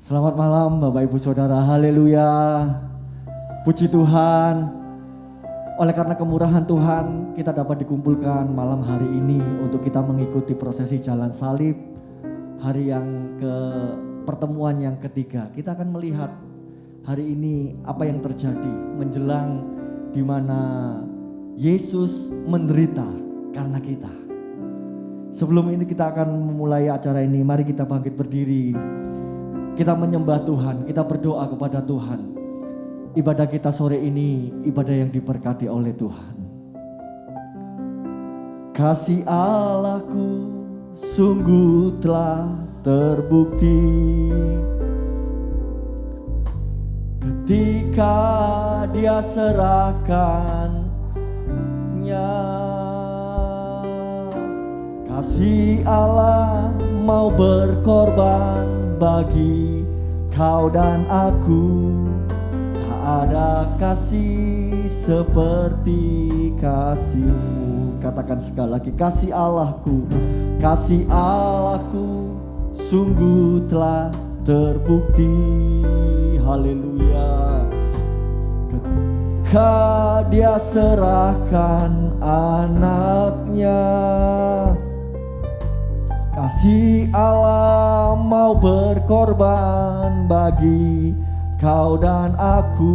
Selamat malam Bapak Ibu Saudara, haleluya. Puji Tuhan, oleh karena kemurahan Tuhan kita dapat dikumpulkan malam hari ini untuk kita mengikuti prosesi jalan salib. Hari yang pertemuan yang ketiga, kita akan melihat hari ini apa yang terjadi menjelang di mana Yesus menderita karena kita. Sebelum ini kita akan memulai acara ini, mari kita bangkit berdiri. Kita menyembah Tuhan, kita berdoa kepada Tuhan. Ibadah kita sore ini, ibadah yang diberkati oleh Tuhan. Kasih Allahku sungguh telah terbukti ketika Dia serahkannya. Kasih Allah mau berkorban bagi kau dan aku. Tak ada kasih seperti kasih-Mu. Katakan sekali lagi, kasih Allahku sungguh telah terbukti. Haleluya. Ketika Dia serahkan anaknya, kasih Allah mau berkorban bagi kau dan aku.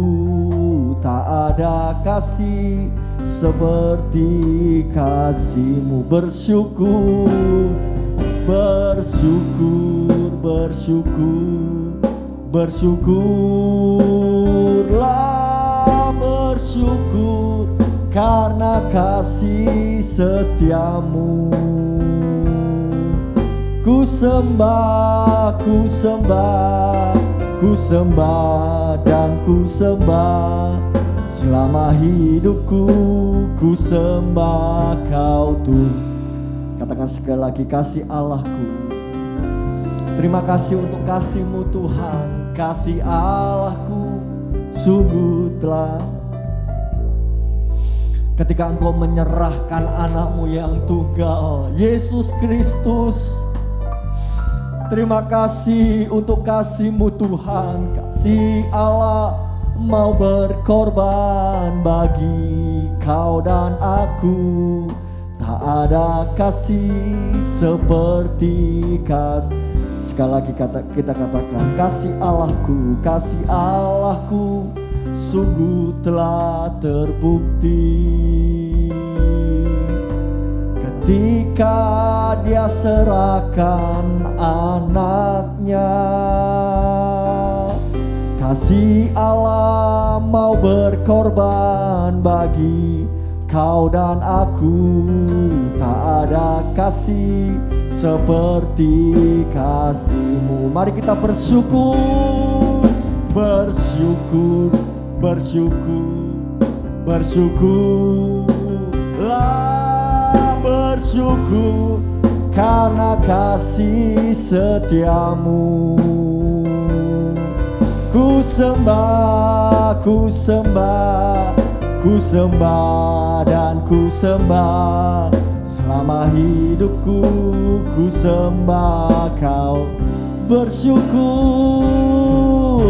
Tak ada kasih seperti kasih-Mu. Bersyukur, bersyukurlah, bersyukur karena kasih setia-Mu. Ku sembah dan ku sembah selama hidupku. Ku sembah Kau Tuhan. Katakan sekali lagi, kasih Allahku. Terima kasih untuk kasih-Mu Tuhan. Kasih Allahku sungguh telah. Ketika Engkau menyerahkan anak-Mu yang tunggal, Yesus Kristus. Terima kasih untuk kasih-Mu Tuhan. Kasih Allah mau berkorban bagi kau dan aku. Tak ada kasih seperti kasih. Sekali lagi kita katakan, kasih Allahku sungguh telah terbukti ketika Dia serahkan anaknya. Kasih Allah mau berkorban bagi kau dan aku. Tak ada kasih seperti kasih-Mu. Mari kita bersyukur, bersyukur karena kasih setia-Mu. Ku sembah dan ku sembah selama hidupku. Ku sembah Kau. Bersyukurlah,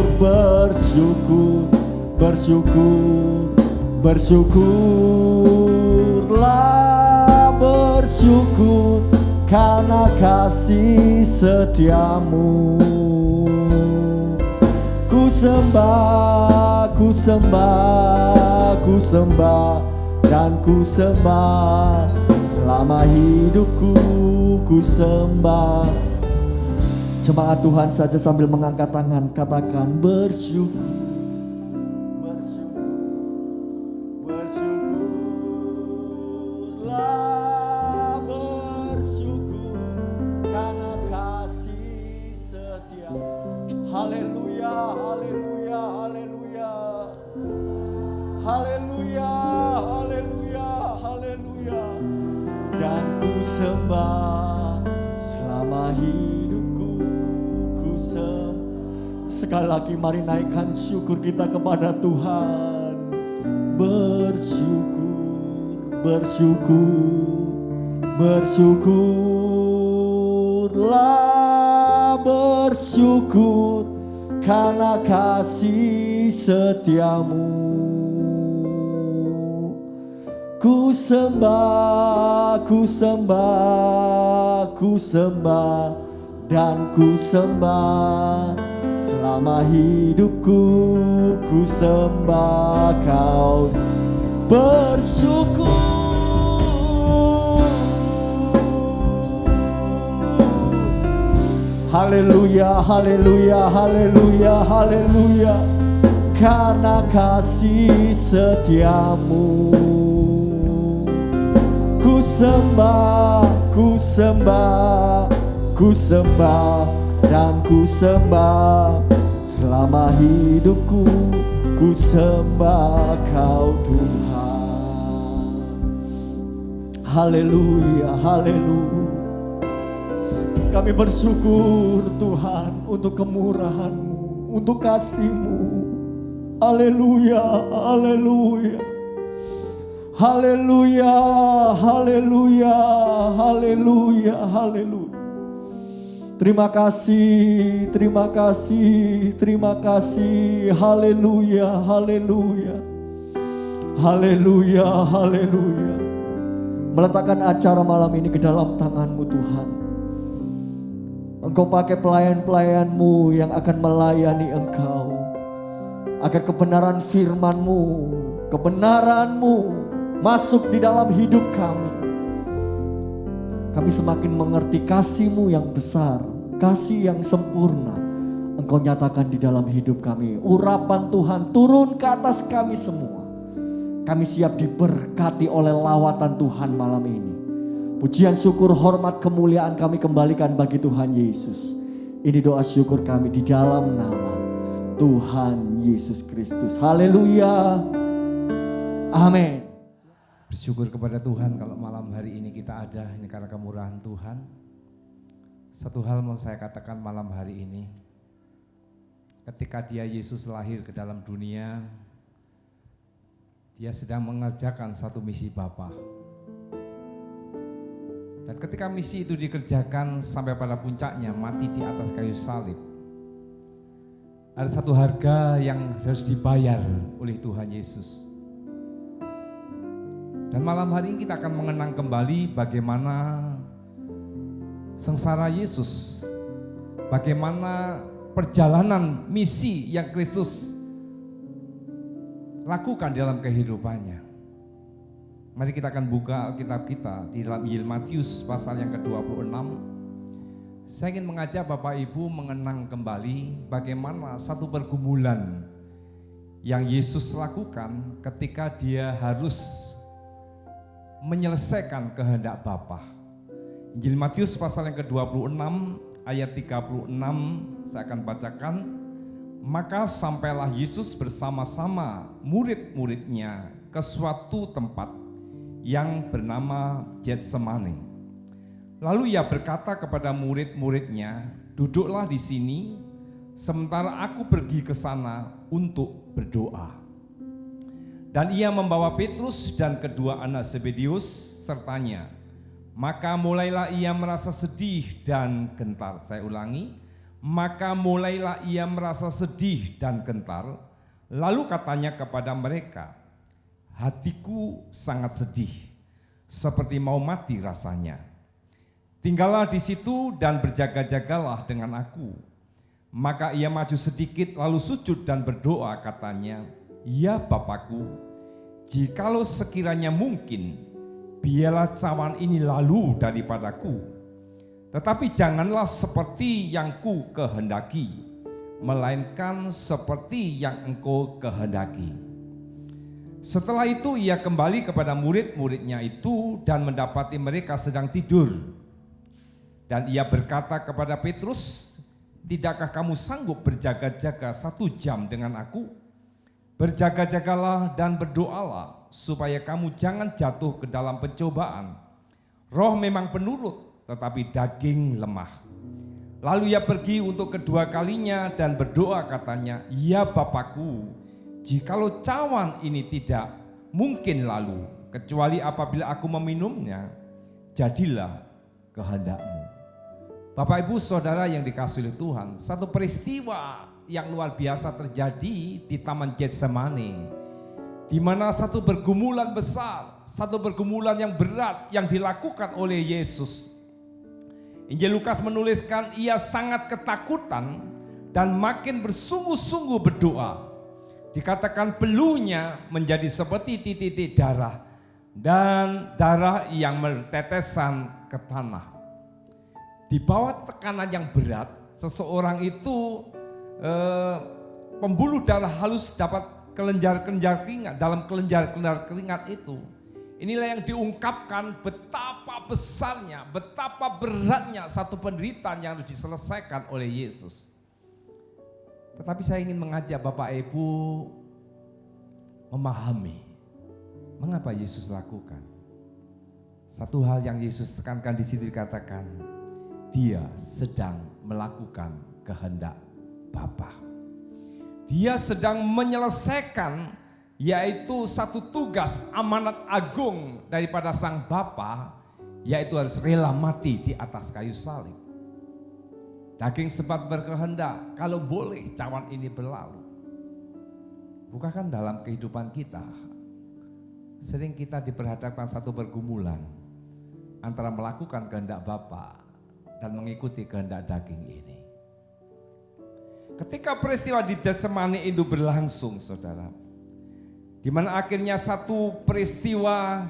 bersyukur karena kasih setia-Mu. Ku sembah dan ku sembah selama hidupku. Ku sembah. Jemaat Tuhan saja sambil mengangkat tangan katakan bersyukur. Bersyukurlah, bersyukur karena kasih setia. Haleluya, haleluya, haleluya. Haleluya, haleluya, haleluya. Dan ku sembah selama hidupku. Ku sembah. Sekali lagi mari naikkan syukur kita kepada Tuhan. Bersyukurlah, bersyukur karena kasih setiamu. Ku sembah, ku sembah, ku sembah, dan ku sembah selama hidupku. Ku sembah Kau, bersyukur. Haleluya, haleluya, haleluya, haleluya, karena kasih setiamu. Ku sembah, ku sembah, ku sembah, dan ku sembah selama hidupku. Ku sembah Kau Tuhan. Haleluya, haleluya. Kami bersyukur Tuhan untuk kemurahan-Mu, untuk kasih-Mu. Haleluya, haleluya. Haleluya, haleluya, haleluya, haleluya. Terima kasih, terima kasih, terima kasih. Haleluya, haleluya. Haleluya, haleluya. Meletakkan acara malam ini ke dalam tangan-Mu Tuhan. Engkau pakai pelayan-pelayan-Mu yang akan melayani Engkau. Agar kebenaran firman-Mu, kebenaran-Mu masuk di dalam hidup kami. Kami semakin mengerti kasih-Mu yang besar, kasih yang sempurna. Engkau nyatakan di dalam hidup kami. Urapan Tuhan turun ke atas kami semua. Kami siap diberkati oleh lawatan Tuhan malam ini. Pujian, syukur, hormat, kemuliaan kami kembalikan bagi Tuhan Yesus. Ini doa syukur kami di dalam nama Tuhan Yesus Kristus. Haleluya. Amin. Bersyukur kepada Tuhan kalau malam hari ini kita ada, ini karena kemurahan Tuhan. Satu hal mau saya katakan malam hari ini. Ketika Dia Yesus lahir ke dalam dunia, Dia sedang mengerjakan satu misi Bapa. Dan ketika misi itu dikerjakan sampai pada puncaknya, mati di atas kayu salib, ada satu harga yang harus dibayar oleh Tuhan Yesus. Dan malam hari ini kita akan mengenang kembali bagaimana sengsara Yesus, bagaimana perjalanan misi yang Kristus lakukan dalam kehidupannya. Mari kita akan buka kitab kita di dalam Injil Matius pasal yang ke-26. Saya ingin mengajak Bapak Ibu mengenang kembali bagaimana satu pergumulan yang Yesus lakukan ketika Dia harus menyelesaikan kehendak Bapa. Injil Matius pasal yang ke-26 ayat 36 saya akan bacakan. Maka sampailah Yesus bersama-sama murid-muridnya ke suatu tempat yang bernama Getsemani. Lalu Ia berkata kepada murid-muridnya, duduklah di sini sementara aku pergi ke sana untuk berdoa. Dan Ia membawa Petrus dan kedua anak Zebedeus sertanya. Maka mulailah Ia merasa sedih dan gentar. Saya ulangi. Maka mulailah Ia merasa sedih dan gentar. Lalu katanya kepada mereka, hatiku sangat sedih, seperti mau mati rasanya. Tinggallah di situ dan berjaga-jagalah dengan aku. Maka Ia maju sedikit lalu sujud dan berdoa, katanya, ya Bapakku, jikalau sekiranya mungkin, biarlah cawan ini lalu daripadaku. Tetapi janganlah seperti yang ku kehendaki, melainkan seperti yang Engkau kehendaki. Setelah itu Ia kembali kepada murid-muridnya itu dan mendapati mereka sedang tidur. Dan Ia berkata kepada Petrus, tidakkah kamu sanggup berjaga-jaga 1 jam dengan aku? Berjaga-jagalah dan berdoalah supaya kamu jangan jatuh ke dalam pencobaan. Roh memang penurut, tetapi daging lemah. Lalu Ia pergi untuk kedua kalinya dan berdoa, katanya, ya Bapakku, jikalau cawan ini tidak mungkin lalu, kecuali apabila aku meminumnya, jadilah kehendak-Mu. Bapak Ibu Saudara yang dikasihi Tuhan, satu peristiwa yang luar biasa terjadi di Taman Getsemani, di mana satu pergumulan besar, satu pergumulan yang berat yang dilakukan oleh Yesus. Injil Lukas menuliskan ia sangat ketakutan dan makin bersungguh-sungguh berdoa. Dikatakan peluhnya menjadi seperti titik-titik darah dan darah yang bertetesan ke tanah. Di bawah tekanan yang berat, seseorang itu pembuluh darah halus dapat kelenjar-kelenjar keringat. Dalam kelenjar-kelenjar keringat itu, inilah yang diungkapkan betapa besarnya, betapa beratnya satu penderitaan yang harus diselesaikan oleh Yesus. Tetapi saya ingin mengajak Bapak Ibu memahami mengapa Yesus lakukan. Satu hal yang Yesus tekankan di situ dikatakan, Dia sedang melakukan kehendak Bapa. Dia sedang menyelesaikan yaitu satu tugas amanat agung daripada Sang Bapa, yaitu harus rela mati di atas kayu salib. Daging sempat berkehendak, kalau boleh cawan ini berlalu. Bukankah dalam kehidupan kita sering kita diperhadapkan satu pergumulan antara melakukan kehendak Bapa dan mengikuti kehendak daging ini. Ketika peristiwa di Getsemani itu berlangsung, saudara, di mana akhirnya satu peristiwa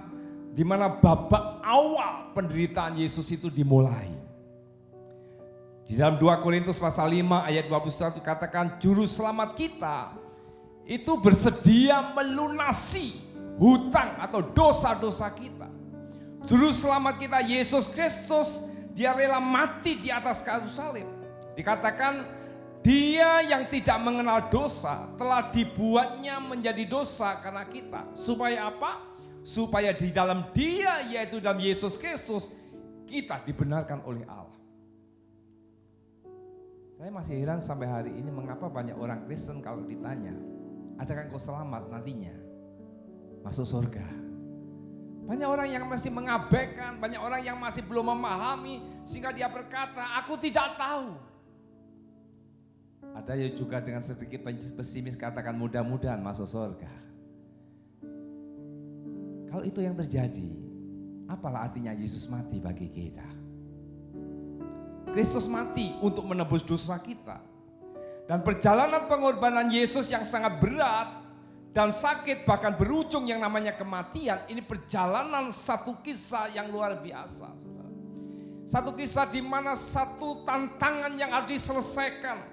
di mana babak awal penderitaan Yesus itu dimulai. Di dalam 2 Korintus pasal 5 ayat 21 katakan, juru selamat kita itu bersedia melunasi hutang atau dosa-dosa kita. Juru selamat kita Yesus Kristus, Dia rela mati di atas kayu salib. Dikatakan Dia yang tidak mengenal dosa telah dibuatnya menjadi dosa karena kita. Supaya apa? Supaya di dalam Dia, yaitu dalam Yesus Kristus, kita dibenarkan oleh Allah. Saya masih heran sampai hari ini mengapa banyak orang Kristen kalau ditanya, adakah engkau selamat nantinya masuk surga? Banyak orang yang masih mengabaikan, banyak orang yang masih belum memahami sehingga dia berkata, aku tidak tahu. Ada yang juga dengan sedikit pesimis katakan mudah-mudahan masuk surga. Kalau itu yang terjadi, apalah artinya Yesus mati bagi kita? Kristus mati untuk menebus dosa kita. Dan perjalanan pengorbanan Yesus yang sangat berat dan sakit bahkan berujung yang namanya kematian, ini perjalanan satu kisah yang luar biasa. Saudara. Satu kisah di mana satu tantangan yang harus diselesaikan.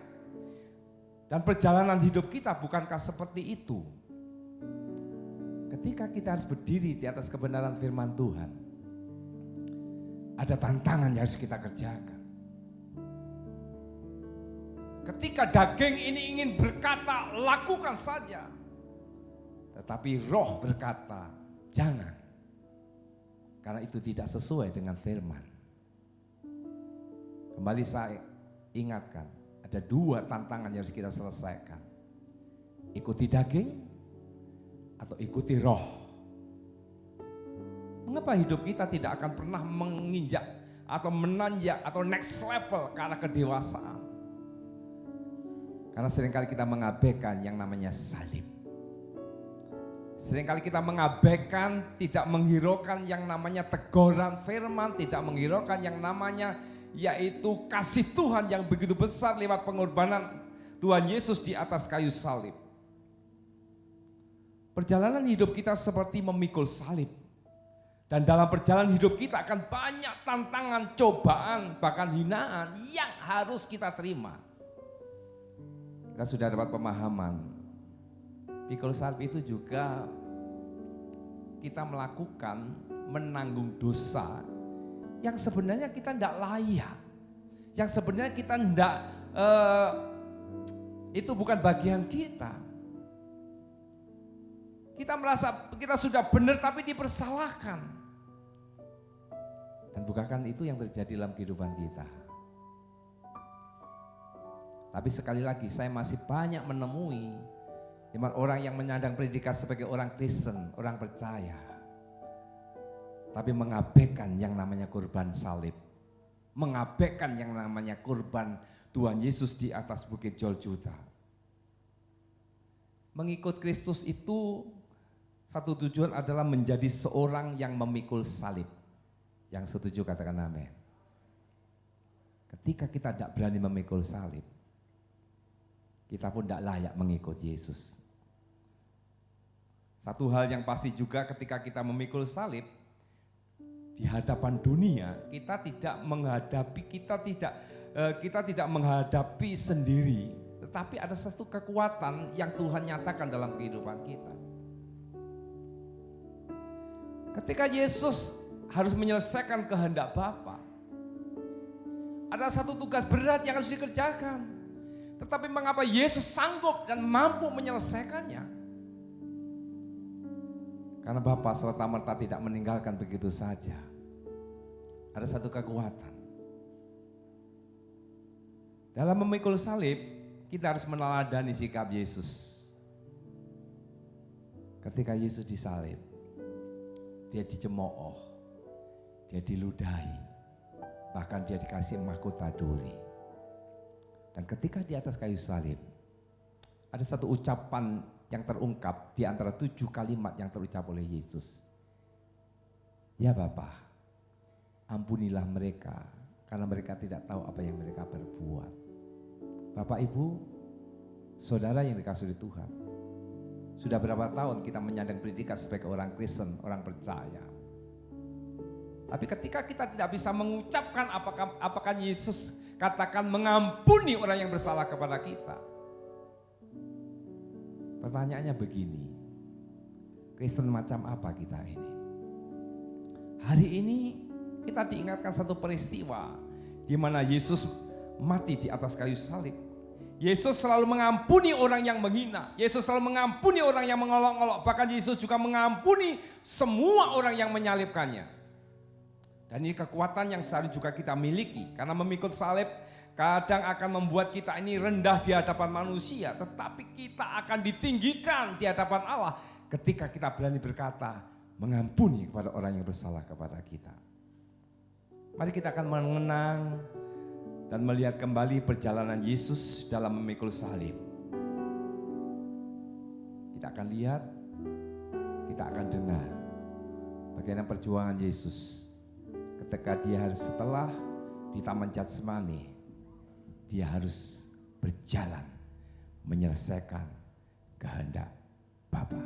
Dan perjalanan hidup kita bukankah seperti itu? Ketika kita harus berdiri di atas kebenaran firman Tuhan, ada tantangan yang harus kita kerjakan. Ketika daging ini ingin berkata, lakukan saja. Tetapi roh berkata, jangan. Karena itu tidak sesuai dengan firman. Kembali saya ingatkan, ada dua tantangan yang harus kita selesaikan. Ikuti daging atau ikuti roh. Mengapa hidup kita tidak akan pernah menginjak atau menanjak atau next level ke arah kedewasaan? Karena seringkali kita mengabaikan yang namanya salib. Seringkali kita mengabaikan, tidak menghiraukan yang namanya teguran firman, tidak menghiraukan yang namanya yaitu kasih Tuhan yang begitu besar lewat pengorbanan Tuhan Yesus di atas kayu salib. Perjalanan hidup kita seperti memikul salib. Dan dalam perjalanan hidup kita akan banyak tantangan, cobaan, bahkan hinaan yang harus kita terima. Kita sudah dapat pemahaman, pikul salib itu juga kita melakukan menanggung dosa yang sebenarnya kita tidak layak, yang sebenarnya kita tidak, itu bukan bagian kita. Kita merasa kita sudah benar tapi dipersalahkan. Dan bukankah itu yang terjadi dalam kehidupan kita? Tapi sekali lagi saya masih banyak menemui di mana orang yang menyandang predikat sebagai orang Kristen, orang percaya. Tapi mengabaikan yang namanya kurban salib. Mengabaikan yang namanya kurban Tuhan Yesus di atas bukit Golgota. Mengikut Kristus itu satu tujuan adalah menjadi seorang yang memikul salib. Yang setuju katakan amin. Ketika kita tidak berani memikul salib, kita pun tidak layak mengikut Yesus. Satu hal yang pasti juga ketika kita memikul salib, di hadapan dunia kita tidak menghadapi sendiri, tetapi ada satu kekuatan yang Tuhan nyatakan dalam kehidupan kita. Ketika Yesus harus menyelesaikan kehendak Bapa, ada satu tugas berat yang harus dikerjakan. Tetapi mengapa Yesus sanggup dan mampu menyelesaikannya? Karena Bapa serta-merta tidak meninggalkan begitu saja. Ada satu kekuatan. Dalam memikul salib, kita harus meneladani sikap Yesus. Ketika Yesus disalib, dia dicemooh, dia diludahi, bahkan dia dikasih mahkota duri. Dan ketika di atas kayu salib, ada satu ucapan yang terungkap di antara 7 kalimat yang terucap oleh Yesus. Ya Bapa, ampunilah mereka karena mereka tidak tahu apa yang mereka berbuat. Bapak Ibu, saudara yang dikasihi Tuhan, sudah berapa tahun kita menyandang pendidikan sebagai orang Kristen, orang percaya. Tapi ketika kita tidak bisa mengucapkan apakah Yesus katakan mengampuni orang yang bersalah kepada kita. Pertanyaannya begini, Kristen macam apa kita ini? Hari ini kita diingatkan satu peristiwa di mana Yesus mati di atas kayu salib. Yesus selalu mengampuni orang yang menghina. Yesus selalu mengampuni orang yang mengolok-olok. Bahkan Yesus juga mengampuni semua orang yang menyalibkannya. Dan ini kekuatan yang seharusnya juga kita miliki. Karena memikul salib kadang akan membuat kita ini rendah di hadapan manusia. Tetapi kita akan ditinggikan di hadapan Allah ketika kita berani berkata mengampuni kepada orang yang bersalah kepada kita. Mari kita akan mengenang dan melihat kembali perjalanan Yesus dalam memikul salib. Kita akan lihat, kita akan dengar bagaimana perjuangan Yesus ketika dia harus setelah di Taman Getsemani, dia harus berjalan menyelesaikan kehendak Bapa.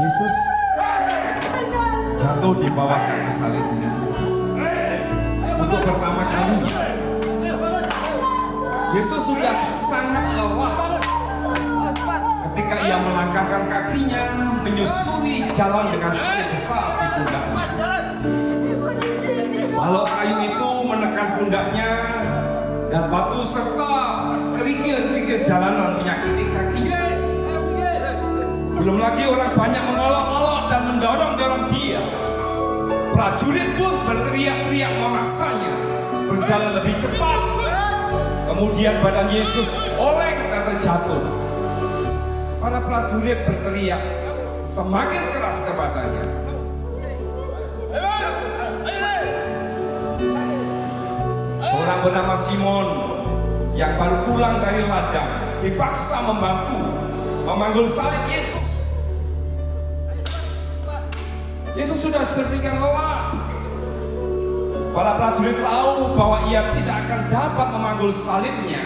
Yesus jatuh di bawah kayu salibnya untuk pertama kalinya. Yesus sudah sangat lelah ketika ia melangkahkan kakinya menyusuri jalan dengan salib besar di pundaknya. Balok kayu itu menekan pundaknya dan batu serta kerikil-kerikil jalanan menyakiti kakinya. Belum lagi orang banyak mengolok-olok dan mendorong-dorong dia. Prajurit pun berteriak-teriak memaksanya berjalan lebih cepat. Kemudian badan Yesus oleng dan terjatuh. Para prajurit berteriak semakin keras kepadanya. Seorang bernama Simon yang baru pulang dari ladang dipaksa membantu memanggul salib Yesus. Yesus sudah sedemikian lelah. Para prajurit tahu bahwa ia tidak akan dapat memanggul salibnya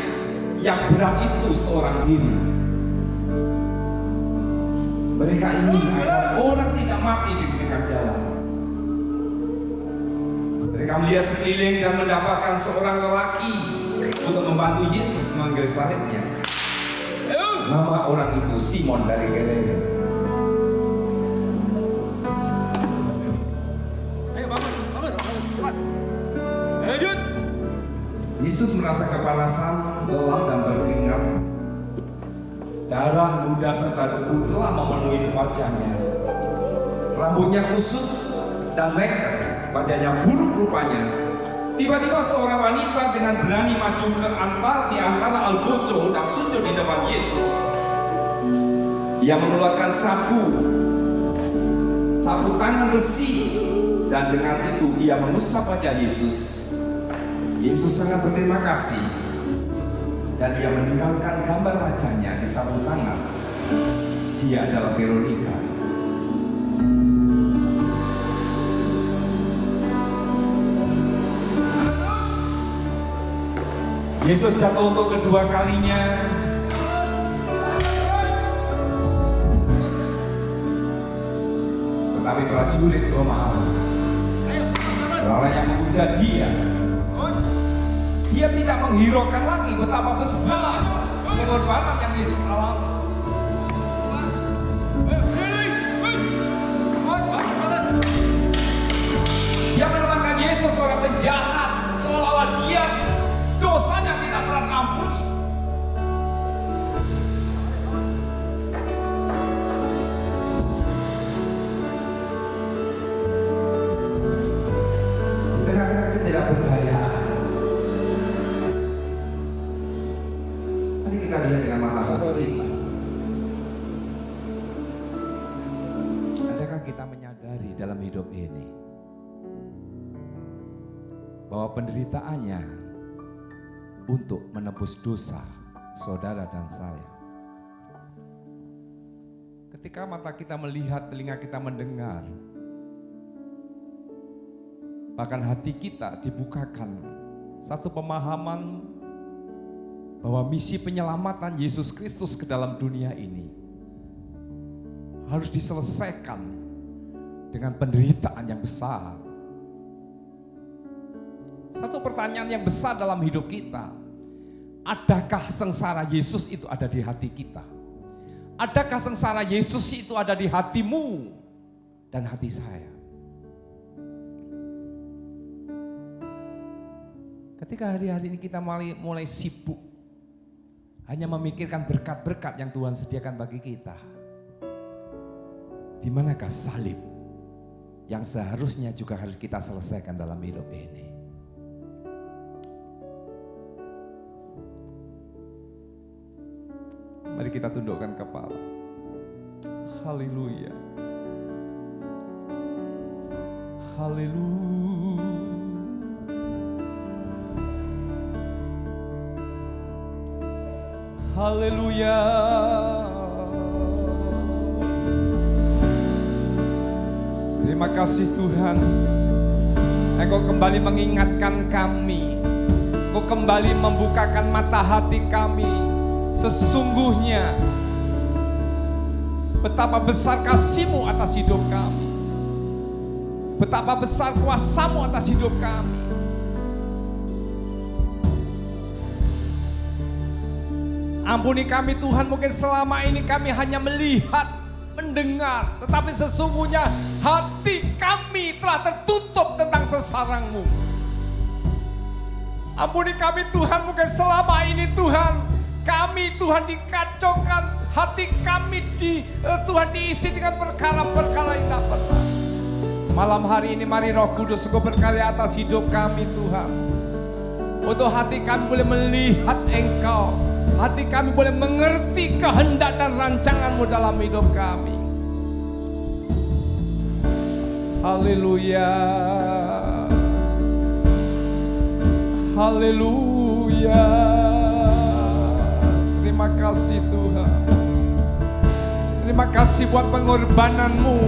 yang berat itu seorang diri. Mereka ingin agar orang tidak mati di tengah jalan. Mereka melihat sekeliling dan mendapatkan seorang lelaki untuk membantu Yesus memanggul salibnya. Nama orang itu Simon dari Gerene. Yesus merasa kepanasan, lelah dan berkeringat. Darah, ludah serta debu telah memenuhi wajahnya. Rambutnya kusut dan lengket, wajahnya buruk rupanya. Tiba-tiba seorang wanita dengan berani maju di antara Algojo dan sujud di depan Yesus. Ia mengeluarkan sapu tangan besi, dan dengan itu ia mengusap wajah Yesus. Yesus sangat berterima kasih, dan ia meninggalkan gambar wajahnya di sapu tangan. Dia adalah Veronica. Yesus jatuh untuk kedua kalinya. Tetapi prajurit Romawi, orang yang memuja dia tidak menghiraukan lagi betapa besar pengorbanan yang Yesus alami. Dia menempatkan Yesus seorang penjahat, seolah-olah dia dosanya tidak pernah terampuni. Di tengah-tengah ketidakberdayaan, mari kita lihat dengan mata hati. Adakah kita menyadari dalam hidup ini bahwa penderitaannya untuk menebus dosa saudara dan saya? Ketika mata kita melihat, telinga kita mendengar, bahkan hati kita dibukakan satu pemahaman bahwa misi penyelamatan Yesus Kristus ke dalam dunia ini harus diselesaikan dengan penderitaan yang besar. Satu pertanyaan yang besar dalam hidup kita, adakah sengsara Yesus itu ada di hati kita? Adakah sengsara Yesus itu ada di hatimu dan hati saya? Ketika hari-hari ini kita mulai sibuk hanya memikirkan berkat-berkat yang Tuhan sediakan bagi kita, di manakah salib yang seharusnya juga harus kita selesaikan dalam hidup ini? Mari kita tundukkan kepala. Haleluya. Haleluya. Haleluya. Terima kasih Tuhan. Engkau kembali mengingatkan kami. Engkau kembali membukakan mata hati kami. Sesungguhnya betapa besar kasih-Mu atas hidup kami. Betapa besar kuasa-Mu atas hidup kami. Ampuni kami Tuhan, mungkin selama ini kami hanya melihat, mendengar, tetapi sesungguhnya hati kami telah tertutup tentang sesarang-Mu. Ampuni kami Tuhan, mungkin selama ini Tuhan, kami Tuhan dikacaukan, hati kami Tuhan diisi dengan perkara-perkara yang tak pernah. Malam hari ini mari Roh Kudus Engkau berkarya atas hidup kami Tuhan. Untuk hati kami boleh melihat Engkau, hati kami boleh mengerti kehendak dan rancangan-Mu dalam hidup kami. Haleluya. Haleluya. Terima kasih Tuhan. Terima kasih buat pengorbanan-Mu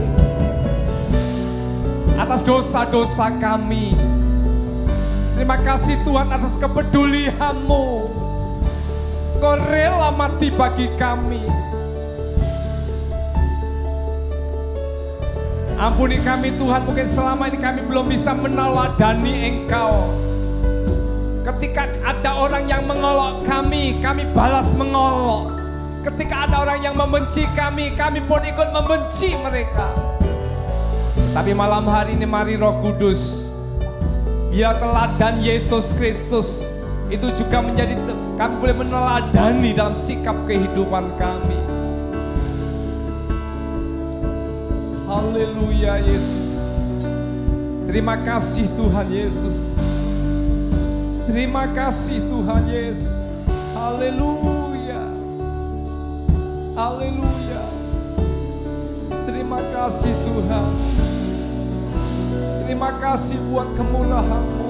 atas dosa-dosa kami. Terima kasih Tuhan atas kepedulian-Mu. Kau rela mati bagi kami. Ampuni kami Tuhan, mungkin selama ini kami belum bisa meneladani Engkau. Ketika ada orang yang mengolok kami, kami balas mengolok. Ketika ada orang yang membenci kami, kami pun ikut membenci mereka. Tapi malam hari ini mari Roh Kudus, biar teladan Yesus Kristus itu juga menjadi, kami boleh meneladani dalam sikap kehidupan kami. Haleluya Yesus. Terima kasih Tuhan Yesus. Terima kasih Tuhan Yesus. Haleluya. Haleluya. Terima kasih Tuhan. Terima kasih buat kemurahan-Mu.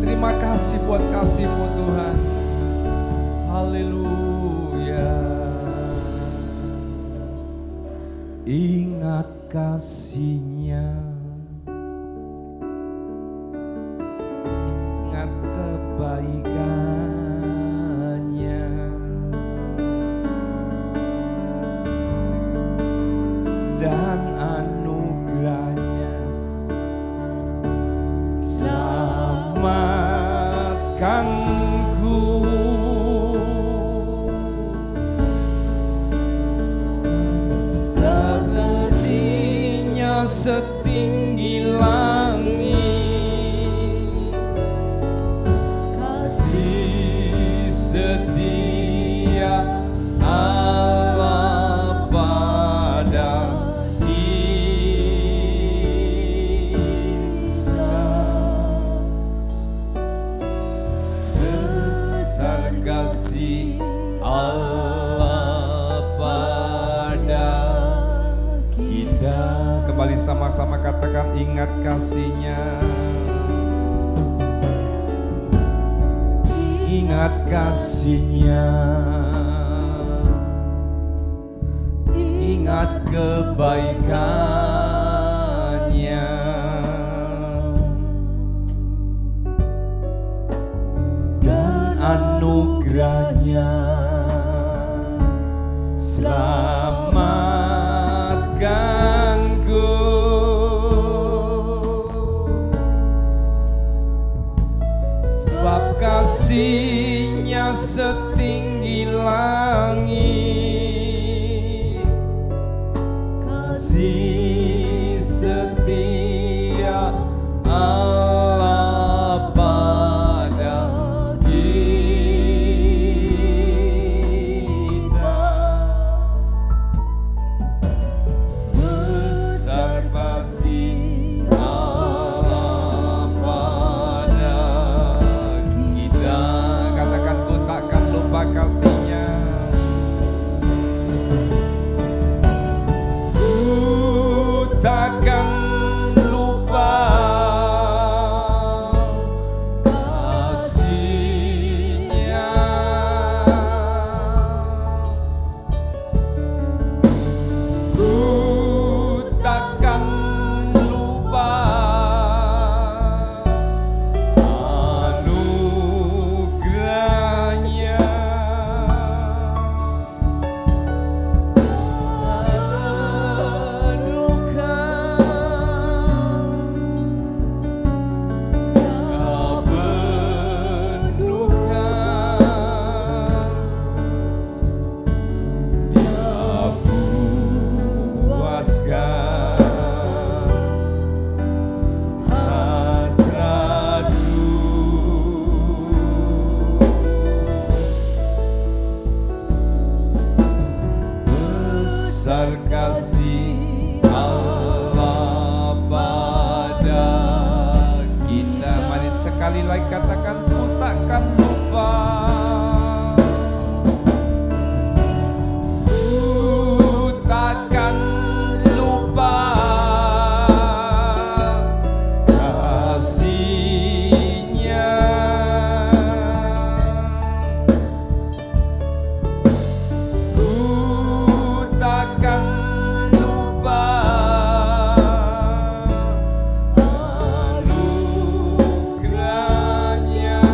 Terima kasih buat kasih-Mu Tuhan. Haleluya. Ingat kasih-Nya, ingat kebaikan-Nya, dan anugerah-Nya. Selamatkanku sepertinya setinggi langit, kasih setia Allah pada kasih Allah pada kita. Kembali sama-sama katakan, ingat kasih-Nya. Ingat kasih-Nya, ingat kebaikan-Nya, anugerah-Nya. Selamatkanku sebab kasih-Nya setinggi langit, kasih setia Allah pada kasih-Nya. Ku takkan lupa kasih-Nya. Ku takkan lupa anugerah-Nya. Besar kasih Allah pada kita. Mari sekali lagi katakan, ku takkan lupa. Ku takkan lupa kasih-Nya. Takkan lupa anugerah-Nya.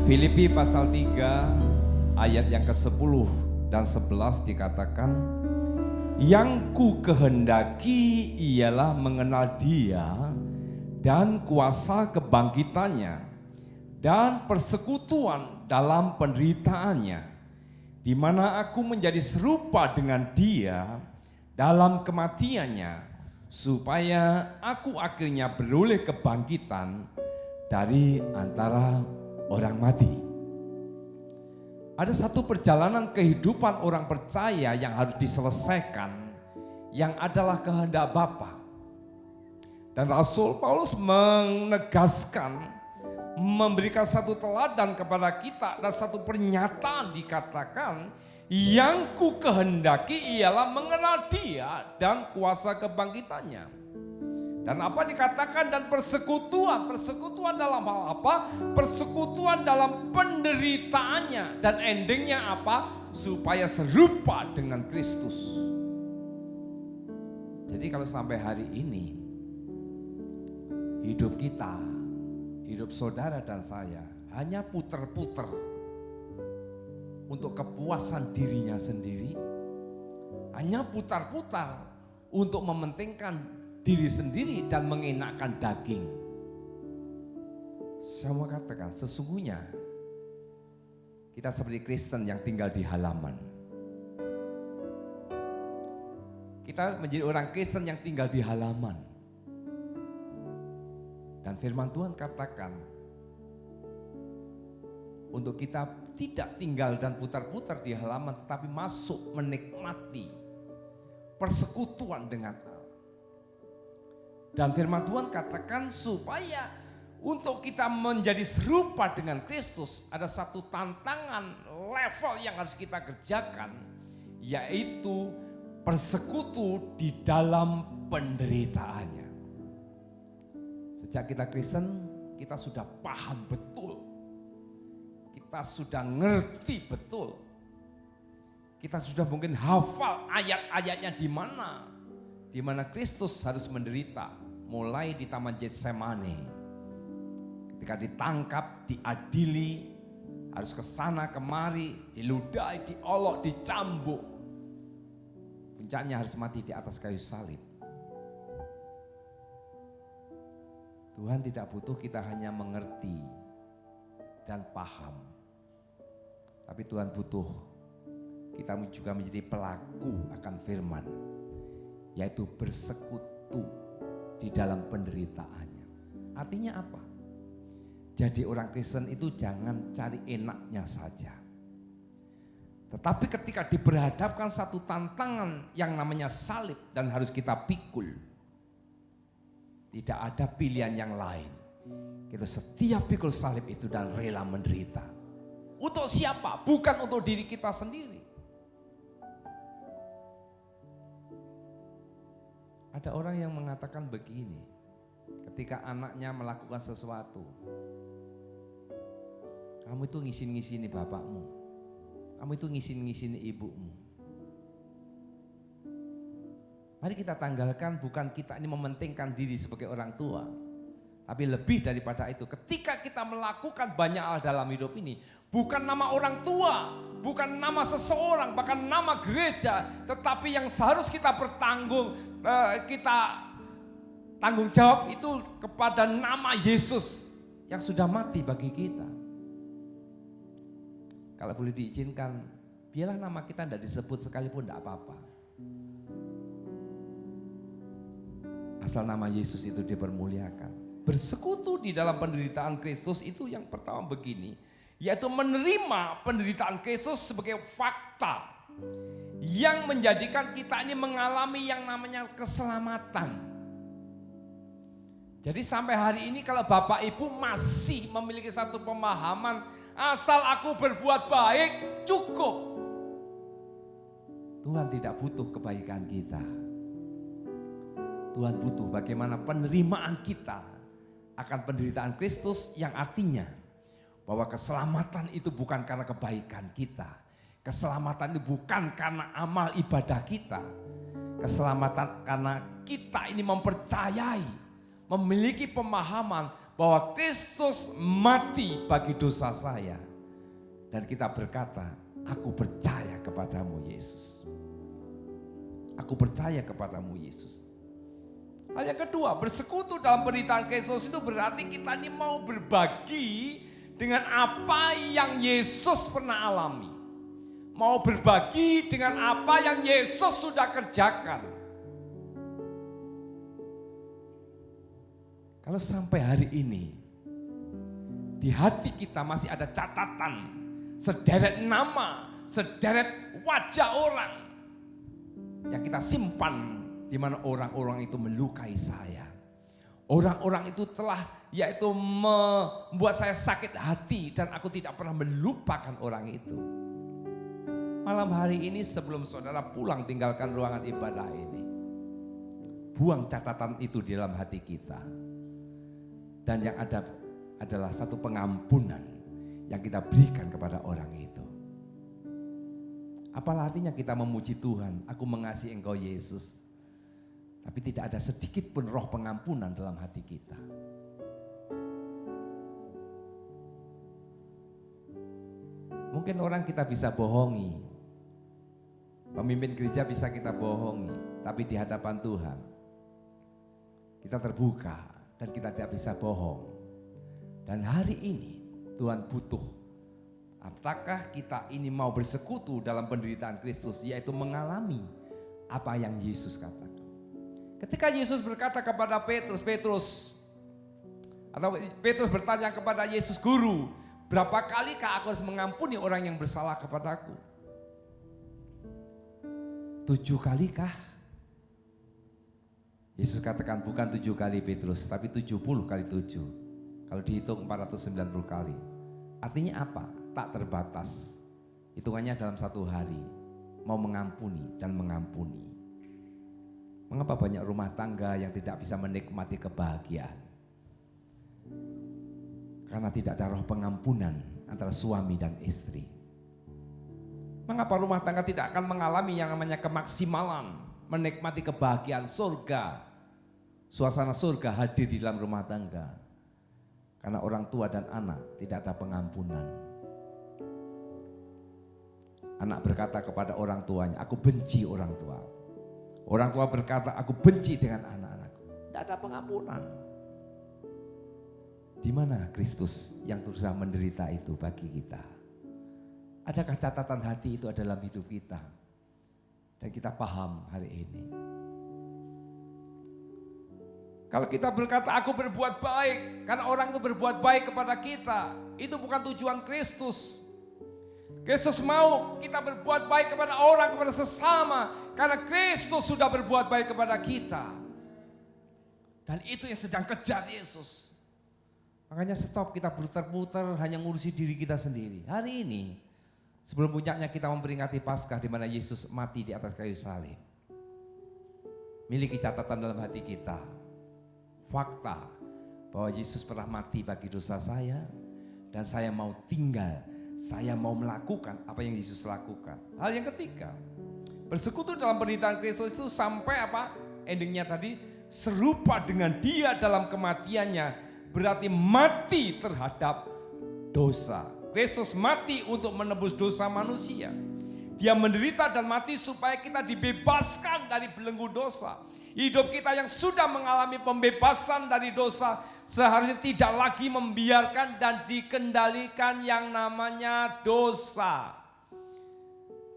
Filipi pasal 3 ayat yang ke-10 dan 11 dikatakan, yang ku kehendaki ialah mengenal Dia dan kuasa kebangkitannya dan persekutuan dalam penderitaannya, di mana aku menjadi serupa dengan Dia dalam kematiannya, supaya aku akhirnya beroleh kebangkitan dari antara orang mati. Ada satu perjalanan kehidupan orang percaya yang harus diselesaikan, yang adalah kehendak Bapa. Dan Rasul Paulus menegaskan, memberikan satu teladan kepada kita, dan satu pernyataan dikatakan, yang ku kehendaki ialah mengenal Dia dan kuasa kebangkitannya. Dan apa dikatakan? Dan persekutuan. Persekutuan dalam hal apa? Persekutuan dalam penderitaannya. Dan endingnya apa? Supaya serupa dengan Kristus. Jadi kalau sampai hari ini, hidup kita, hidup saudara dan saya, hanya puter-puter untuk kepuasan dirinya sendiri, hanya putar-putar untuk mementingkan diri sendiri dan mengenakkan daging. Saya mau katakan, sesungguhnya kita seperti Kristen yang tinggal di halaman. Kita menjadi orang Kristen yang tinggal di halaman. Dan firman Tuhan katakan, untuk kita tidak tinggal dan putar-putar di halaman, tetapi masuk menikmati persekutuan dengan Allah. Dan firman Tuhan katakan supaya untuk kita menjadi serupa dengan Kristus, ada satu tantangan level yang harus kita kerjakan, yaitu persekutu di dalam penderitaannya. Sejak kita Kristen, kita sudah paham betul, kita sudah ngerti betul, kita sudah mungkin hafal ayat-ayatnya di mana Kristus harus menderita. Mulai di Taman Getsemani, ketika ditangkap, diadili, harus ke sana kemari, diludahi, diolok, dicambuk. Puncaknya harus mati di atas kayu salib. Tuhan tidak butuh kita hanya mengerti dan paham, tapi Tuhan butuh kita juga menjadi pelaku akan firman, yaitu bersekutu di dalam penderitaannya. Artinya apa? Jadi orang Kristen itu jangan cari enaknya saja. Tetapi ketika diperhadapkan satu tantangan yang namanya salib dan harus kita pikul, tidak ada pilihan yang lain. Kita setiap pikul salib itu dan rela menderita. Untuk siapa? Bukan untuk diri kita sendiri. Ada orang yang mengatakan begini, ketika anaknya melakukan sesuatu, kamu itu ngisin-ngisini bapakmu, kamu itu ngisin-ngisini ibumu. Mari kita tanggalkan, bukan kita ini mementingkan diri sebagai orang tua, tapi lebih daripada itu, ketika kita melakukan banyak hal dalam hidup ini, bukan nama orang tua, bukan nama seseorang, bahkan nama gereja, tetapi yang seharus kita kita tanggung jawab itu kepada nama Yesus yang sudah mati bagi kita. Kalau boleh diizinkan, biarlah nama kita tidak disebut sekalipun tidak apa-apa. Asal nama Yesus itu dipermuliakan. Bersekutu di dalam penderitaan Kristus itu yang pertama begini, yaitu menerima penderitaan Kristus sebagai fakta yang menjadikan kita ini mengalami yang namanya keselamatan. Jadi sampai hari ini kalau Bapak Ibu masih memiliki satu pemahaman, asal aku berbuat baik cukup. Tuhan tidak butuh kebaikan kita. Tuhan butuh bagaimana penerimaan kita akan penderitaan Kristus, yang artinya bahwa keselamatan itu bukan karena kebaikan kita. Keselamatan itu bukan karena amal ibadah kita. Keselamatan karena kita ini mempercayai, memiliki pemahaman bahwa Kristus mati bagi dosa saya. Dan kita berkata, aku percaya kepadamu Yesus. Aku percaya kepadamu Yesus. Hal yang kedua, bersekutu dalam penderitaan Kristus itu berarti kita ini mau berbagi dengan apa yang Yesus pernah alami. Mau berbagi dengan apa yang Yesus sudah kerjakan. Kalau sampai hari ini di hati kita masih ada catatan, sederet nama, sederet wajah orang yang kita simpan, di mana orang-orang itu melukai saya. Orang-orang itu telah yaitu membuat saya sakit hati dan aku tidak pernah melupakan orang itu. Malam hari ini sebelum saudara pulang tinggalkan ruangan ibadah ini, buang catatan itu di dalam hati kita. Dan yang ada adalah satu pengampunan yang kita berikan kepada orang itu. Apalah artinya kita memuji Tuhan, aku mengasihi Engkau Yesus. Tapi tidak ada sedikit pun roh pengampunan dalam hati kita. Mungkin orang kita bisa bohongi. Pemimpin gereja bisa kita bohongi. Tapi di hadapan Tuhan kita terbuka dan kita tidak bisa bohong. Dan hari ini Tuhan butuh. Apakah kita ini mau bersekutu dalam penderitaan Kristus, yaitu mengalami apa yang Yesus katakan. Ketika Yesus berkata kepada Petrus bertanya kepada Yesus, Guru, berapa kalikah aku harus mengampuni orang yang bersalah kepadaku? 7 kalikah? Yesus katakan bukan 7 kali Petrus, tapi 70 kali 7. Kalau dihitung 490 kali. Artinya apa? Tak terbatas. Hitungannya dalam 1 hari. Mau mengampuni dan mengampuni. Mengapa banyak rumah tangga yang tidak bisa menikmati kebahagiaan? Karena tidak ada roh pengampunan antara suami dan istri. Mengapa rumah tangga tidak akan mengalami yang namanya kemaksimalan, menikmati kebahagiaan surga? Suasana surga hadir di dalam rumah tangga. Karena orang tua dan anak tidak ada pengampunan. Anak berkata kepada orang tuanya, aku benci orang tua. Orang tua berkata, aku benci dengan anak-anakku. Tidak ada pengampunan. Di mana Kristus yang terus menderita itu bagi kita? Adakah catatan hati itu dalam hidup kita? Dan kita paham hari ini. Kalau kita berkata, aku berbuat baik, karena orang itu berbuat baik kepada kita, itu bukan tujuan Kristus. Kristus mau kita berbuat baik kepada orang, kepada sesama. Karena Kristus sudah berbuat baik kepada kita. Dan itu yang sedang kejar Yesus. Makanya stop kita putar-putar hanya ngurusi diri kita sendiri. Hari ini, sebelum puncaknya kita memperingati Paskah di mana Yesus mati di atas kayu salib. Miliki catatan dalam hati kita. Fakta bahwa Yesus pernah mati bagi dosa saya. Dan saya mau tinggal. Saya mau melakukan apa yang Yesus lakukan. Hal yang ketiga, bersekutu dalam penderitaan Kristus itu sampai apa? Endingnya tadi, serupa dengan Dia dalam kematiannya, berarti mati terhadap dosa. Kristus mati untuk menebus dosa manusia. Dia menderita dan mati supaya kita dibebaskan dari belenggu dosa. Hidup kita yang sudah mengalami pembebasan dari dosa seharusnya tidak lagi membiarkan dan dikendalikan yang namanya dosa.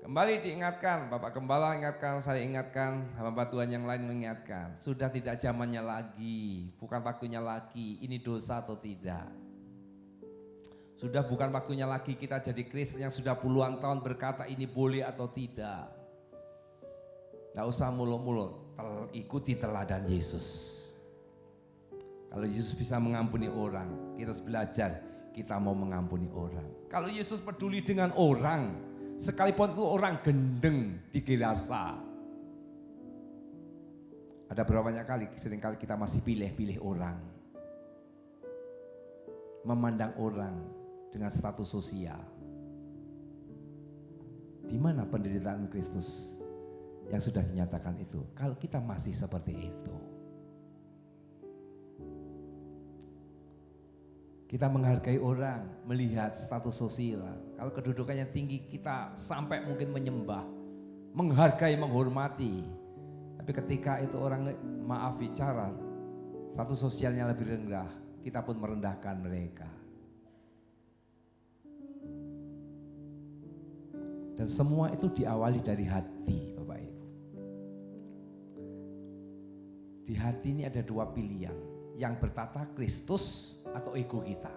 Kembali diingatkan, Bapak Gembala ingatkan, saya ingatkan, hamba Tuhan yang lain mengingatkan. Sudah tidak zamannya lagi, bukan waktunya lagi, ini dosa atau tidak. Sudah bukan waktunya lagi kita jadi Kristen yang sudah puluhan tahun berkata ini boleh atau tidak. Tidak usah mulut-mulut, ikuti teladan Yesus. Kalau Yesus bisa mengampuni orang, kita harus belajar kita mau mengampuni orang. Kalau Yesus peduli dengan orang, sekalipun itu orang gendeng di Gerasa. Ada berapa banyak kali, seringkali kita masih pilih-pilih orang. Memandang orang dengan status sosial. Di mana penderitaan Kristus yang sudah dinyatakan itu? Kalau kita masih seperti itu. Kita menghargai orang, melihat status sosial. Kalau kedudukannya tinggi, kita sampai mungkin menyembah, menghargai, menghormati. Tapi ketika itu orang maaf bicara, status sosialnya lebih rendah, kita pun merendahkan mereka. Dan semua itu diawali dari hati, Bapak Ibu. Di hati ini ada dua pilihan, yang bertata Kristus atau ego kita.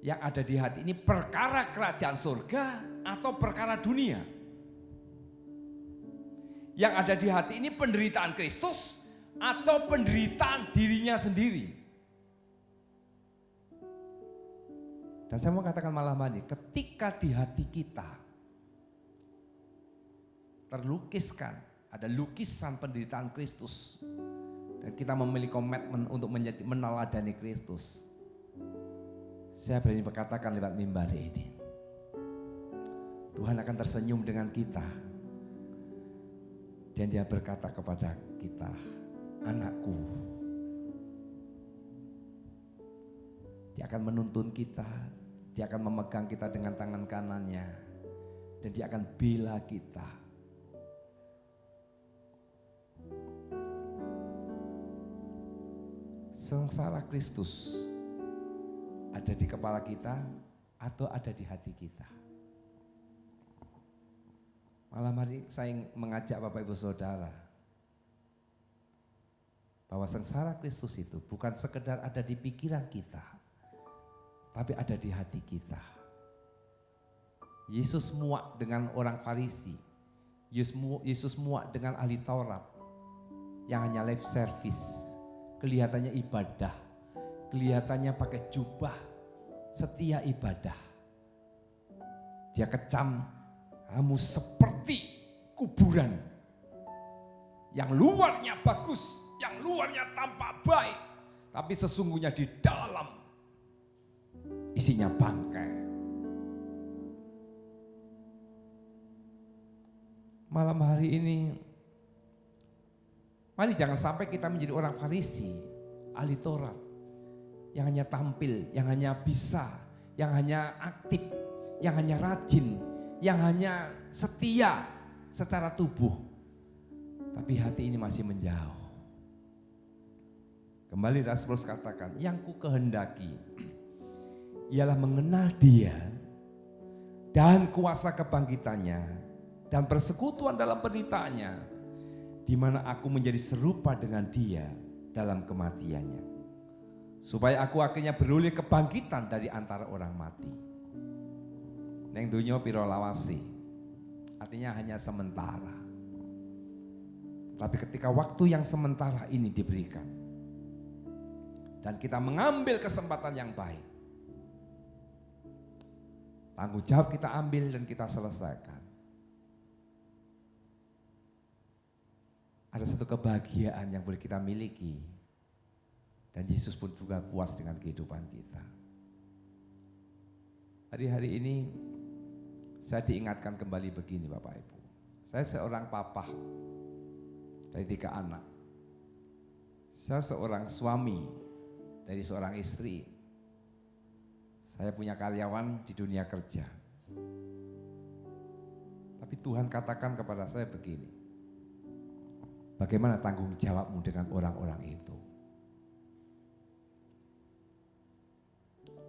Yang ada di hati ini perkara kerajaan surga atau perkara dunia. Yang ada di hati ini penderitaan Kristus atau penderitaan dirinya sendiri. Dan saya mau katakan malam ini, ketika di hati kita terlukiskan, ada lukisan penderitaan Kristus, dan kita memiliki komitmen untuk menjadi meneladani Kristus, saya berani berkatakan lewat mimbar ini, Tuhan akan tersenyum dengan kita. Dan Dia berkata kepada kita, anakku. Dia akan menuntun kita, Dia akan memegang kita dengan tangan kanannya, dan Dia akan bela kita. Sengsara Kristus ada di kepala kita atau ada di hati kita. Malam hari saya mengajak Bapak Ibu Saudara bahwa sengsara Kristus itu bukan sekedar ada di pikiran kita, tapi ada di hati kita. Yesus muak dengan orang Farisi, Yesus muak dengan ahli Taurat yang hanya lip service, kelihatannya ibadah, kelihatannya pakai jubah, setia ibadah. Dia kecam, kamu seperti kuburan yang luarnya bagus, yang luarnya tampak baik, tapi sesungguhnya di dalam isinya bangkai. Malam hari ini, mari jangan sampai kita menjadi orang Farisi, ahli Taurat, yang hanya tampil, yang hanya bisa, yang hanya aktif, yang hanya rajin, yang hanya setia secara tubuh, tapi hati ini masih menjauh. Kembali Rasul katakan, yang ku kehendaki ialah mengenal Dia dan kuasa kebangkitannya dan persekutuan dalam penderitaannya, di mana aku menjadi serupa dengan Dia dalam kematiannya, supaya aku akhirnya beroleh kebangkitan dari antara orang mati. Neng dunya piro lawasi, artinya hanya sementara. Tapi ketika waktu yang sementara ini diberikan dan kita mengambil kesempatan yang baik, tanggung jawab kita ambil dan kita selesaikan, ada satu kebahagiaan yang boleh kita miliki, dan Yesus pun juga puas dengan kehidupan kita. Hari-hari ini saya diingatkan kembali begini Bapak Ibu. Saya seorang papa dari 3 anak. Saya seorang suami dari seorang istri. Saya punya karyawan di dunia kerja. Tapi Tuhan katakan kepada saya begini, bagaimana tanggung jawabmu dengan orang-orang itu?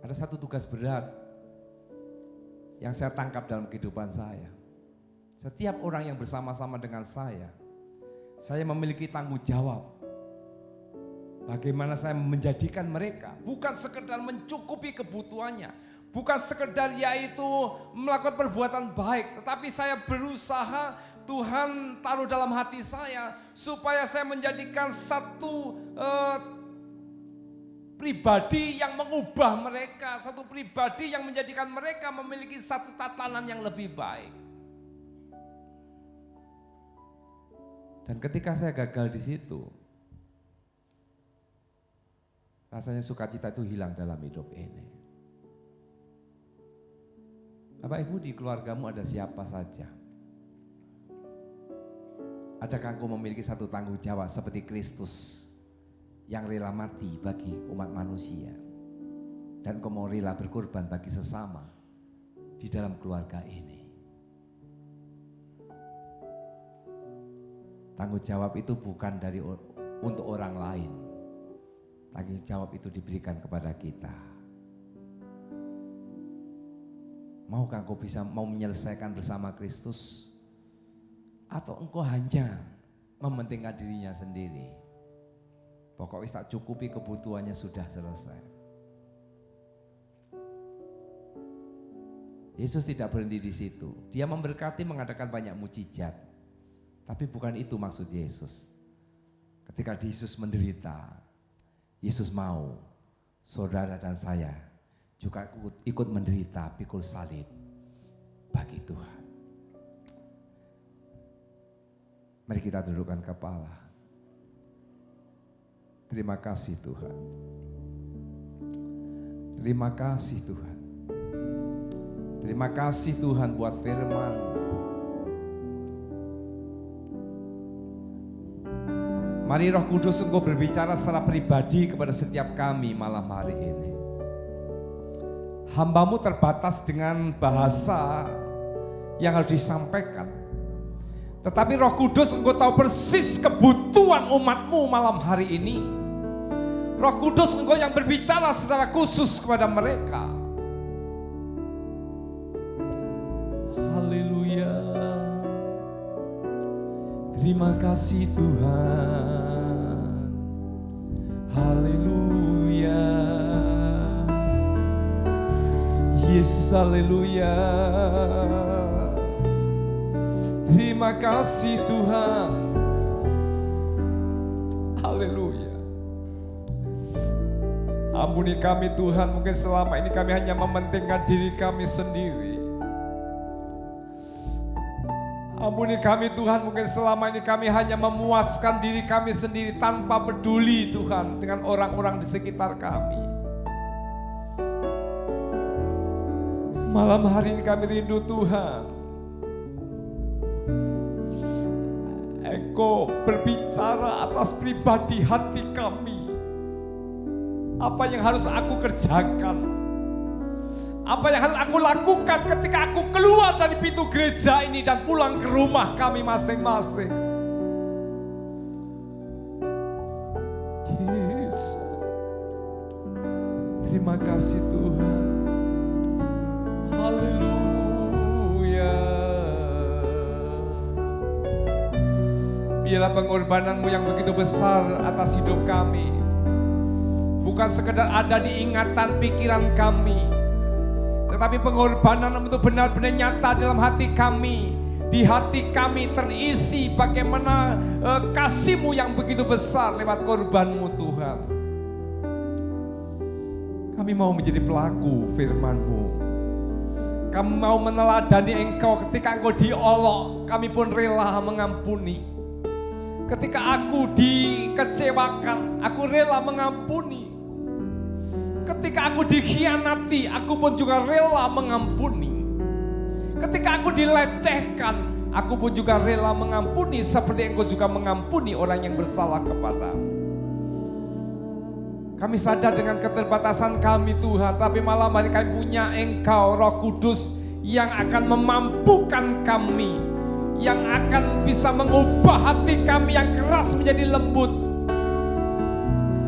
Ada satu tugas berat yang saya tangkap dalam kehidupan saya. Setiap orang yang bersama-sama dengan saya memiliki tanggung jawab. Bagaimana saya menjadikan mereka bukan sekedar mencukupi kebutuhannya, bukan sekedar yaitu melakukan perbuatan baik, tetapi saya berusaha, Tuhan taruh dalam hati saya supaya saya menjadikan satu pribadi yang mengubah mereka, satu pribadi yang menjadikan mereka memiliki satu tatanan yang lebih baik. Dan ketika saya gagal di situ, rasanya sukacita itu hilang dalam hidup ini. Bapak Ibu, di keluargamu ada siapa saja? Adakah engkau memiliki satu tanggung jawab seperti Kristus yang rela mati bagi umat manusia. Dan Engkau mau rela berkorban bagi sesama di dalam keluarga ini. Tanggung jawab itu bukan untuk orang lain. Tanggung jawab itu diberikan kepada kita. Maukah engkau mau menyelesaikan bersama Kristus? Atau engkau hanya mementingkan dirinya sendiri? Pokoknya tak cukupi kebutuhannya sudah selesai. Yesus tidak berhenti di situ. Dia memberkati, mengadakan banyak mukjizat. Tapi bukan itu maksud Yesus. Ketika Yesus menderita, Yesus mau saudara dan saya juga ikut menderita pikul salib bagi Tuhan. Mari kita dudukkan kepala. Terima kasih Tuhan. Terima kasih Tuhan. Terima kasih Tuhan buat firman. Mari Roh Kudus Engkau berbicara secara pribadi kepada setiap kami malam hari ini. Hamba-Mu terbatas dengan bahasa yang harus disampaikan. Tetapi Roh Kudus Engkau tahu persis kebutuhan umat-Mu malam hari ini. Roh Kudus Engkau yang berbicara secara khusus kepada mereka. Haleluya. Terima kasih Tuhan. Haleluya. Yesus haleluya. Terima kasih Tuhan. Haleluya. Ampuni kami Tuhan, mungkin selama ini kami hanya mementingkan diri kami sendiri. Ampuni kami Tuhan, mungkin selama ini kami hanya memuaskan diri kami sendiri tanpa peduli Tuhan dengan orang-orang di sekitar kami. Malam hari ini kami rindu Tuhan. Engkau berbicara atas pribadi hati kami. Apa yang harus aku kerjakan? Apa yang harus aku lakukan ketika aku keluar dari pintu gereja ini dan pulang ke rumah kami masing-masing? Yesus, terima kasih Tuhan. Haleluya. Biarlah pengorbanan-Mu yang begitu besar atas hidup kami bukan sekedar ada di ingatan pikiran kami, tetapi pengorbanan itu benar-benar nyata dalam hati kami. Di hati kami terisi bagaimana kasih-Mu yang begitu besar lewat korban-Mu Tuhan. Kami mau menjadi pelaku firman-Mu. Kami mau meneladani Engkau ketika Engkau diolok, kami pun rela mengampuni. Ketika aku dikecewakan, aku rela mengampuni. Ketika aku dikhianati, aku pun juga rela mengampuni. Ketika aku dilecehkan, aku pun juga rela mengampuni seperti Engkau juga mengampuni orang yang bersalah kepadamu. Kami sadar dengan keterbatasan kami Tuhan, tapi malam hari kami punya Engkau Roh Kudus yang akan memampukan kami, yang akan bisa mengubah hati kami yang keras menjadi lembut.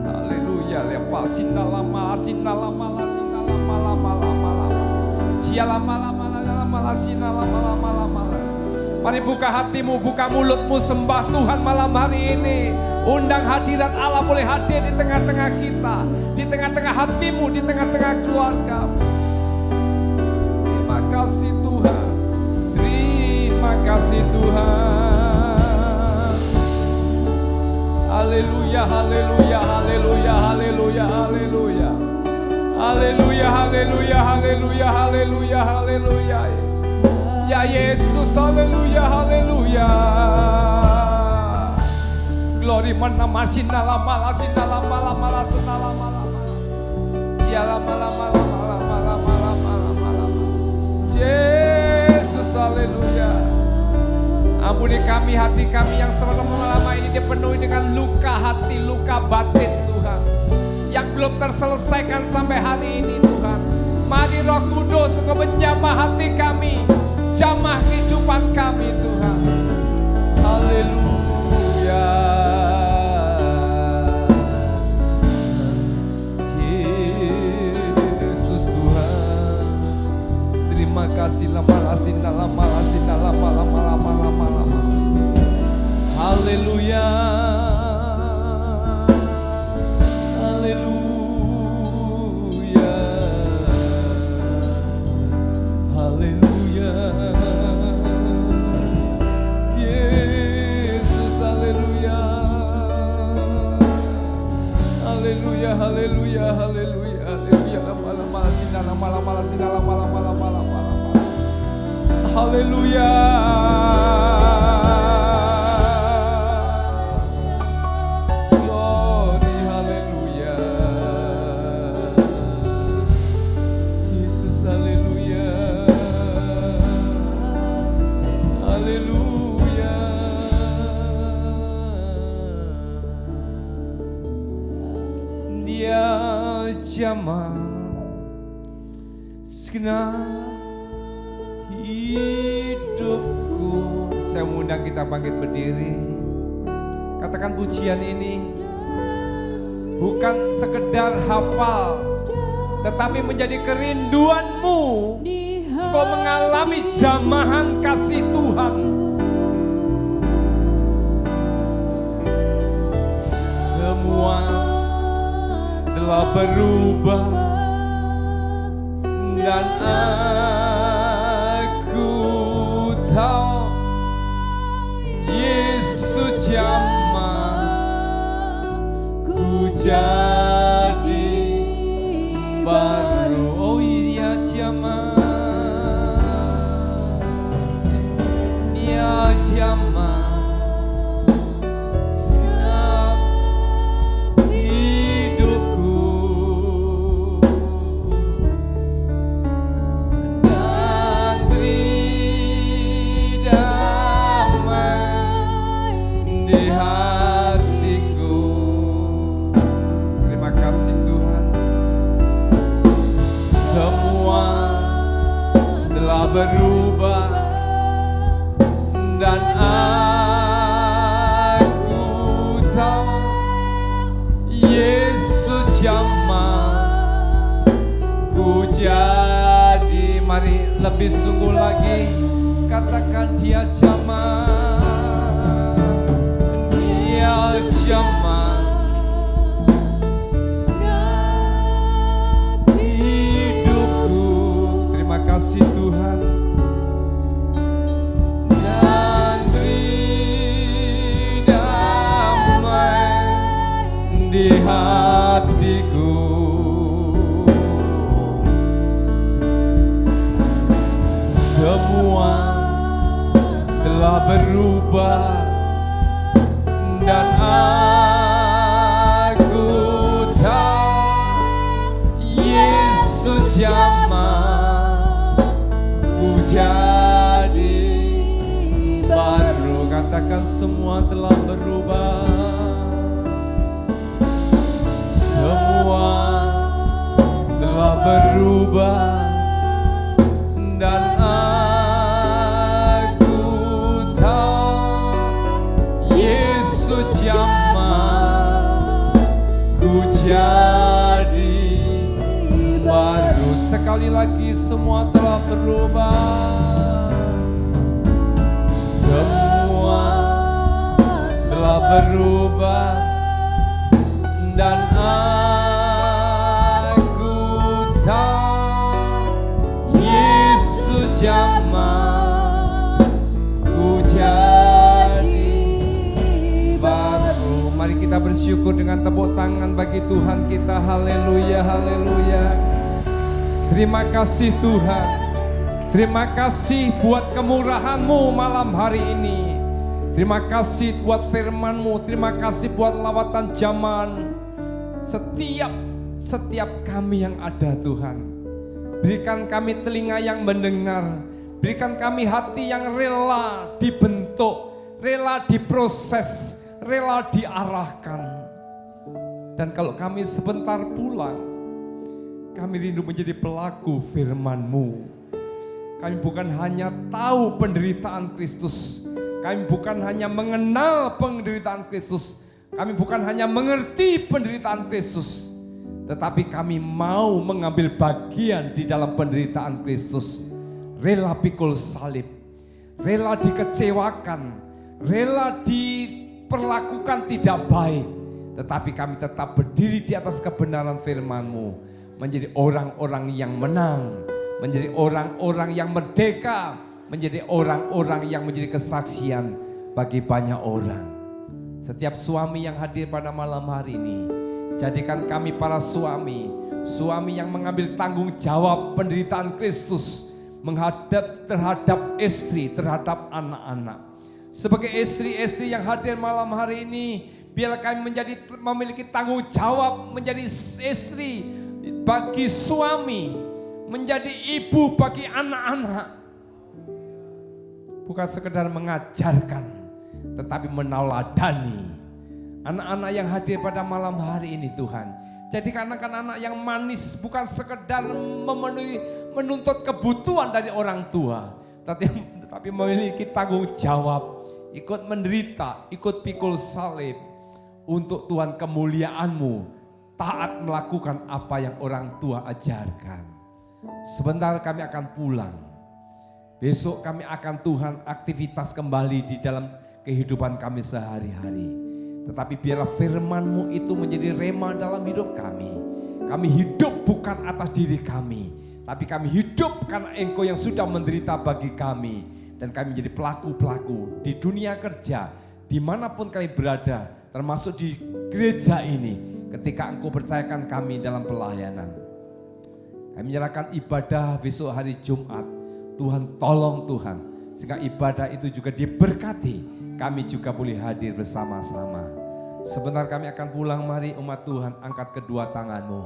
Haleluya. Lepa sinalama sinalama sinalama lama lama lama. Jialama lama lama sinalama lama lama. Mari buka hatimu, buka mulutmu, sembah Tuhan malam hari ini. Undang hadirat Allah boleh hadir di tengah-tengah kita, di tengah-tengah hatimu, di tengah-tengah keluarga. Terima kasih Tuhan. Terima kasih Tuhan. Haleluya, haleluya, haleluya, haleluya, haleluya. Haleluya, haleluya, haleluya, haleluya, haleluya. Ya Yesus, haleluya, haleluya. Glory mana masina lama lasina lama lama lasina lama lama. Ya lama lama lama lama lama lama lama. Yesus, haleluya. Ampuni kami, hati kami yang selama ini dipenuhi dengan luka hati, luka batin Tuhan. yang belum terselesaikan sampai hari ini Tuhan. Mari Roh Kudus Engkau menjamah hati kami, jamah kehidupan kami Tuhan. Haleluya. Yesus Tuhan, terima kasih lama. Haleluya. Haleluya. Haleluya. Yesus, haleluya. Haleluya, haleluya, haleluya. Haleluya. Glory, haleluya. Yesus, haleluya. Haleluya. Dia jamah segenap hidupku. Saya mengundang kita bangkit berdiri. Katakan pujian ini bukan sekedar hafal, tetapi menjadi kerinduanmu. Kau mengalami jamahan kasih Tuhan. Semua telah berubah dan aku tahu Yesus jamah ku jadi baru. Oh iya jamah, ya jamah segenap hidupku. Dan beri damai di hatiku. Terima kasih Tuhan. Semua telah berubah dan aku tahu Yesus jamah ku jadi. Mari lebih sungguh lagi katakan dia jamah. Dia jamah hidupku. Terima kasih Tuhan. Dan beri damai di hatiku. Semua telah berubah dan aku tahu Yesus jamah ku jadi baru. Katakan semua telah berubah. Semua telah berubah dan aku tahu Yesus jamah ku jadi baru. Sekali lagi semua telah berubah. Semua telah berubah dan aku tahu Yesus jamah ku jadi baru. Mari kita bersyukur dengan tepuk tangan bagi Tuhan kita. Haleluya, haleluya. Terima kasih Tuhan. Terima kasih buat kemurahan-Mu malam hari ini. Terima kasih buat firman-Mu. Terima kasih buat lawatan zaman. Setiap kami yang ada Tuhan. Berikan kami telinga yang mendengar. Berikan kami hati yang rela dibentuk, rela diproses, rela diarahkan. Dan kalau kami sebentar pulang, kami rindu menjadi pelaku firman-Mu. Kami bukan hanya tahu penderitaan Kristus, kami bukan hanya mengenal penderitaan Kristus, kami bukan hanya mengerti penderitaan Kristus, tetapi kami mau mengambil bagian di dalam penderitaan Kristus. Rela pikul salib, rela dikecewakan, rela diperlakukan tidak baik, tetapi kami tetap berdiri di atas kebenaran firman-Mu, menjadi orang-orang yang menang, menjadi orang-orang yang merdeka, menjadi orang-orang yang menjadi kesaksian bagi banyak orang. Setiap suami yang hadir pada malam hari ini, jadikan kami para suami yang mengambil tanggung jawab penderitaan Kristus menghadap terhadap istri, terhadap anak-anak. Sebagai istri-istri yang hadir malam hari ini, biarlah kami memiliki tanggung jawab menjadi istri bagi suami, menjadi ibu bagi anak-anak. Bukan sekedar mengajarkan, tetapi meneladani anak-anak yang hadir pada malam hari ini Tuhan. Jadikan anak-anak yang manis, bukan sekedar menuntut kebutuhan dari orang tua, tetapi memiliki tanggung jawab, ikut menderita, ikut pikul salib untuk Tuhan kemuliaan-Mu, taat melakukan apa yang orang tua ajarkan. Sebentar kami akan pulang. Besok kami akan Tuhan aktivitas kembali di dalam kehidupan kami sehari-hari. Tetapi biarlah firman-Mu itu menjadi rema dalam hidup kami. Kami hidup bukan atas diri kami, tapi kami hidup karena Engkau yang sudah menderita bagi kami. Dan kami menjadi pelaku-pelaku di dunia kerja, dimanapun kami berada, termasuk di gereja ini. Ketika Engkau percayakan kami dalam pelayanan, kami menyerahkan ibadah besok hari Jumat. Tuhan tolong Tuhan, sehingga ibadah itu juga diberkati. Kami juga boleh hadir bersama-sama. Sebentar kami akan pulang, mari umat Tuhan angkat kedua tanganmu.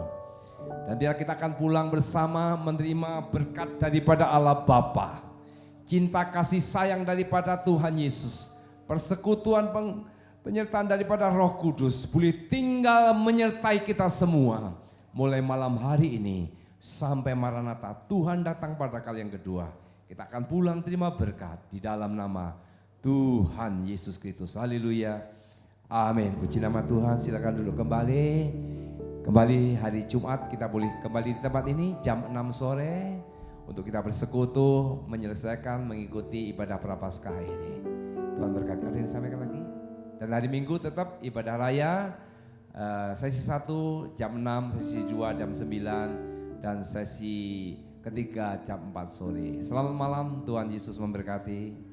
Dan biar kita akan pulang bersama menerima berkat daripada Allah Bapa, cinta kasih sayang daripada Tuhan Yesus, persekutuan penyertaan daripada Roh Kudus boleh tinggal menyertai kita semua. Mulai malam hari ini sampai Maranatha, Tuhan datang pada kali yang kedua. Kita akan pulang terima berkat di dalam nama Tuhan Yesus Kristus. Haleluya. Amin. Puji nama Tuhan. Silakan duduk kembali. Kembali hari Jumat kita boleh kembali di tempat ini jam 6 sore untuk kita bersekutu menyelesaikan mengikuti ibadah Prapaskah ini. Tuhan berkati. Ada yang disampaikan lagi? Dan hari Minggu tetap ibadah raya sesi 1 jam 6, sesi 2 jam 9 dan sesi ketiga jam 4 sore. Selamat malam, Tuhan Yesus memberkati.